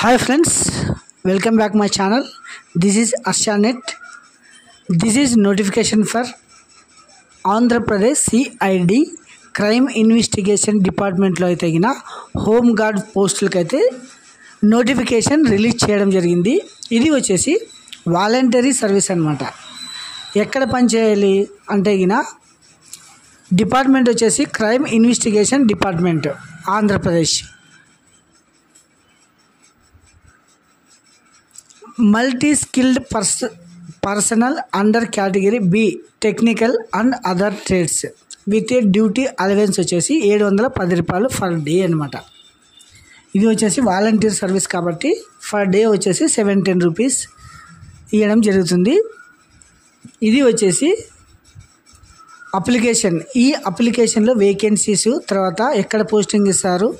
Hi friends, welcome back my channel. This is Arshanet. This is notification for Andhra Pradesh CID Crime Investigation Department లో అయితే గిన home guard పోస్టులకు అయితే notification release చేయడం జరిగింది. ఇది వచ్చేసి వాలంటరీ సర్వీస్ అన్నమాట. ఎక్కడ పని చేయాలి అంటే గిన డిపార్ట్మెంట్ వచ్చేసి crime investigation department Andhra Pradesh. Multi skilled personnel under category B technical and other trades with a duty allowance వచ్చేసి 710 రూపాయలు ఫర్ డే అనమాట. ఇది వచ్చేసి వాలంటీర్ సర్వీస్ కాబట్టి ఫర్ డే వచ్చేసి 710 రూపీస్ ఇవ్వడం జరుగుతుంది. ఇది వచ్చేసి అప్లికేషన్. ఈ అప్లికేషన్లో వేకెన్సీస్, తర్వాత ఎక్కడ పోస్టింగ్ ఇస్తారు,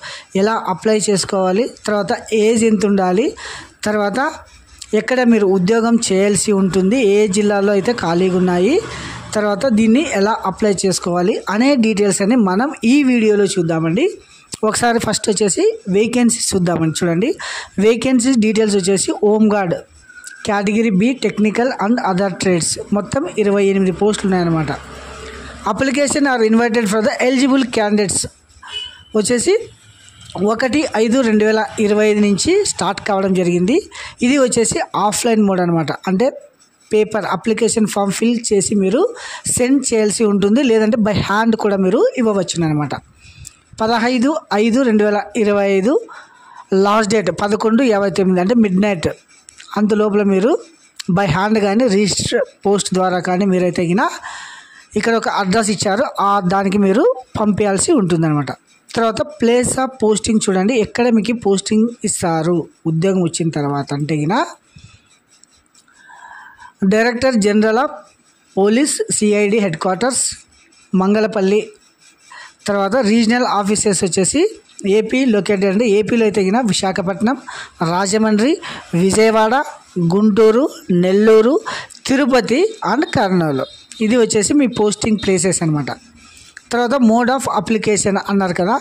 ఎలా అప్లై చేసుకోవాలి, తర్వాత ఏజ్ ఎంత ఉండాలి, తర్వాత ఎక్కడ మీరు ఉద్యోగం చేయాల్సి ఉంటుంది, ఏ జిల్లాలో అయితే ఖాళీగా ఉన్నాయి, తర్వాత దీన్ని ఎలా అప్లై చేసుకోవాలి అనే డీటెయిల్స్ అని మనం ఈ వీడియోలో చూద్దామండి. ఒకసారి ఫస్ట్ వచ్చేసి వేకెన్సీస్ చూద్దామండి. చూడండి, వేకెన్సీస్ డీటెయిల్స్ వచ్చేసి home guard category B technical and other trades మొత్తం 28 పోస్టులు ఉన్నాయన్నమాట. Application are invited for the eligible candidates వచ్చేసి 1/5/2025 నుంచి స్టార్ట్ కావడం జరిగింది. ఇది వచ్చేసి ఆఫ్లైన్ మోడ్ అనమాట. అంటే పేపర్ అప్లికేషన్ ఫామ్ ఫిల్ చేసి మీరు సెండ్ చేయాల్సి ఉంటుంది, లేదంటే బై హ్యాండ్ కూడా మీరు ఇవ్వవచ్చు అనమాట. 15/5/2025 లాస్ట్ డేట్ 11:59 అంటే మిడ్ నైట్. అంతలోపల మీరు బై హ్యాండ్ కానీ రిజిస్టర్ పోస్ట్ ద్వారా కానీ మీరైతే ఇక్కడ ఒక అడ్రస్ ఇచ్చారు, దానికి మీరు పంపించాల్సి ఉంటుందన్నమాట. తర్వాత ప్లేస్ ఆఫ్ పోస్టింగ్ చూడండి, ఎక్కడ మీకు పోస్టింగ్ ఇస్తారు ఉద్యోగం వచ్చిన తర్వాత అంటే director general of police CID head quarters Mangalpalli. తర్వాత రీజనల్ ఆఫీసెస్ వచ్చేసి ఏపీ లొకేటెడ్ అంటే ఏపీలో అయితే విశాఖపట్నం, రాజమండ్రి, విజయవాడ, గుంటూరు, నెల్లూరు, తిరుపతి అండ్ కర్నూలు. ఇది వచ్చేసి మీ పోస్టింగ్ ప్లేసెస్ అనమాట. తర్వాత మోడ్ ఆఫ్ అప్లికేషన్ అన్నారు కదా,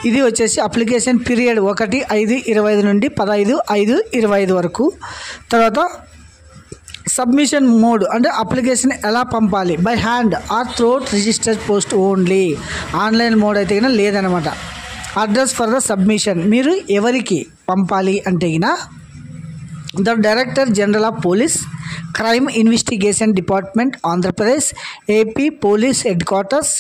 ఇది వచ్చేసి అప్లికేషన్ పీరియడ్ 1/5/25 నుండి 15/5/25 వరకు. తర్వాత సబ్మిషన్ మోడ్ అంటే అప్లికేషన్ ఎలా పంపాలి, by hand or throughout registered post only. Online mode అయితే లేదనమాట. అడ్రస్ ఫర్ ద సబ్మిషన్ మీరు ఎవరికి పంపాలి అంటే the director general of police crime investigation department Andhra Pradesh AP police headquarters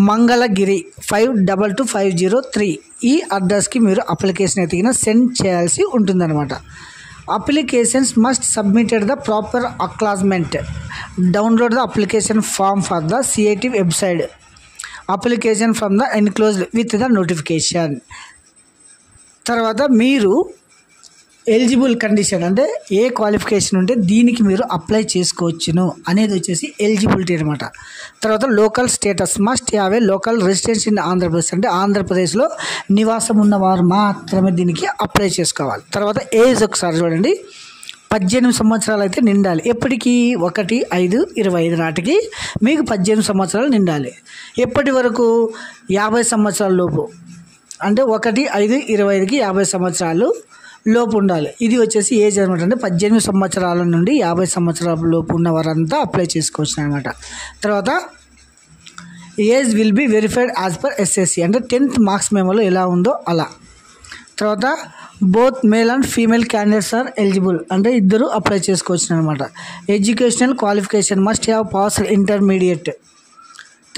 Mangalagiri 522503. ఈ అడ్రస్కి మీరు అప్లికేషన్ అయితే సెండ్ చేయాల్సి ఉంటుందన్నమాట. Applications must submitted the proper acknowledgement. Download the application form for the CIT website. Application from the enclosed with the notification. తర్వాత మీరు eligible condition అంటే ఏ qualification ఉంటే దీనికి మీరు అప్లై చేసుకోవచ్చును అనేది వచ్చేసి ఎలిజిబిలిటీ అనమాట. తర్వాత local status must have a local residence in Andhra Pradesh అంటే ఆంధ్రప్రదేశ్లో నివాసం ఉన్నవారు మాత్రమే దీనికి అప్లై చేసుకోవాలి. తర్వాత ఏజ్ ఒకసారి చూడండి, 18 సంవత్సరాలు అయితే నిండాలి. ఎప్పటికీ 1/5/25 నాటికి మీకు 18 సంవత్సరాలు నిండాలి. ఎప్పటి వరకు 50 సంవత్సరాల లోపు అంటే 1/5/25కి 50 సంవత్సరాలు లోపు ఉండాలి. ఇది వచ్చేసి ఏజ్ అనమాట. అంటే 18 సంవత్సరాల నుండి 50 సంవత్సరాల లోపు ఉన్న వారంతా అప్లై చేసుకోవచ్చు అనమాట. తర్వాత age will be verified as per SSC అంటే 10th మార్క్స్ మెమోలో ఎలా ఉందో అలా. తర్వాత both male and female candidates are eligible అంటే ఇద్దరు అప్లై చేసుకోవచ్చు అనమాట. Educational qualification must have passed intermediate.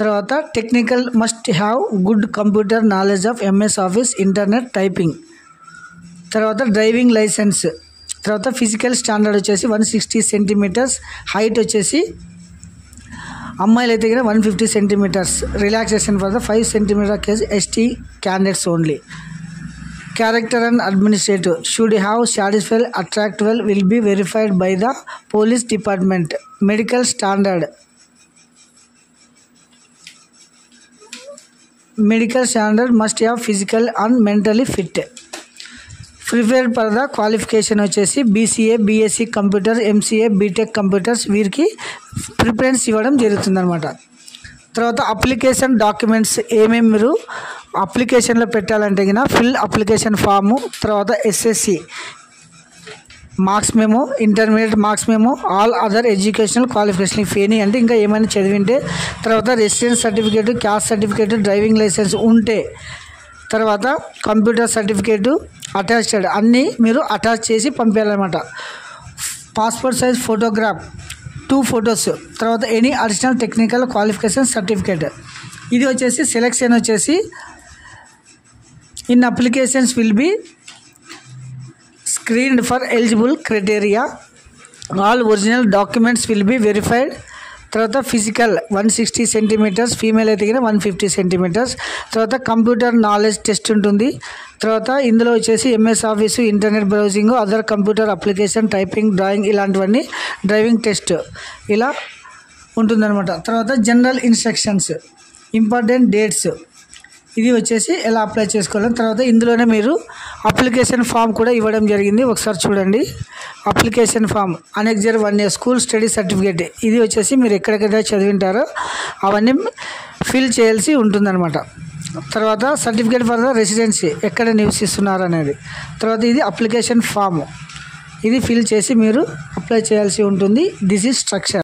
తర్వాత technical must have good computer knowledge of MS office, internet, typing. తర్వాత డ్రైవింగ్ లైసెన్స్. తర్వాత ఫిజికల్ స్టాండర్డ్ వచ్చేసి 160 సెంటీమీటర్స్, హైట్ వచ్చేసి అమ్మాయిలు అయితే 150 centimetres, relaxation for the 5 centimetre case ST candidates only. Character and administrative should have satisfied attractive will be verified by the police department. Medical standard must have physical and mentally fit. Preferred for the qualification వచ్చేసి BCA, BSc computer, MCA, BTech computers వీరికి preference ఇవ్వడం జరుగుతుందన్నమాట. తర్వాత application documents ఏమేమి మీరు అప్లికేషన్లో పెట్టాలంటే గిన ఫిల్ అప్లికేషన్ ఫాము, తర్వాత SSC marks memo, intermediate marks memo, all other educational qualification ఫేని అంటే ఇంకా ఏమైనా చదివింటే, తర్వాత residence certificate, caste certificate, driving licence ఉంటే, తర్వాత కంప్యూటర్ సర్టిఫికేటు అటాచ్డ్ అన్నీ మీరు అటాచ్ చేసి పంపించాలన్నమాట. పాస్పోర్ట్ సైజ్ ఫోటోగ్రాఫ్ 2 ఫొటోస్, తర్వాత any additional technical qualification certificate. ఇది వచ్చేసి సెలెక్షన్ వచ్చేసి in applications will be screened for eligible criteria, all original documents will be verified. తర్వాత ఫిజికల్ 160 సెంటీమీటర్స్, ఫీమేల్ అయితే 150 సెంటీమీటర్స్. తర్వాత కంప్యూటర్ నాలెడ్జ్ టెస్ట్ ఉంటుంది. తర్వాత ఇందులో వచ్చేసి MS office, internet browsing, other computer application, typing, drawing ఇలాంటివన్నీ, driving test ఇలా ఉంటుందన్నమాట. తర్వాత జనరల్ ఇన్స్ట్రక్షన్స్, ఇంపార్టెంట్ డేట్స్, ఇది వచ్చేసి ఎలా అప్లై చేసుకోవాలి. తర్వాత ఇందులోనే మీరు అప్లికేషన్ ఫామ్ కూడా ఇవ్వడం జరిగింది, ఒకసారి చూడండి. Application form annexure 1A school study certificate, ఇది వచ్చేసి మీరు ఎక్కడెక్కడ చదివింటారో అవన్నీ ఫిల్ చేయాల్సి ఉంటుందన్నమాట. తర్వాత సర్టిఫికేట్ ఫర్ ద రెసిడెన్సీ, ఎక్కడ నివసిస్తున్నారు అనేది. తర్వాత ఇది అప్లికేషన్ ఫామ్, ఇది ఫిల్ చేసి మీరు అప్లై చేయాల్సి ఉంటుంది. This is structure.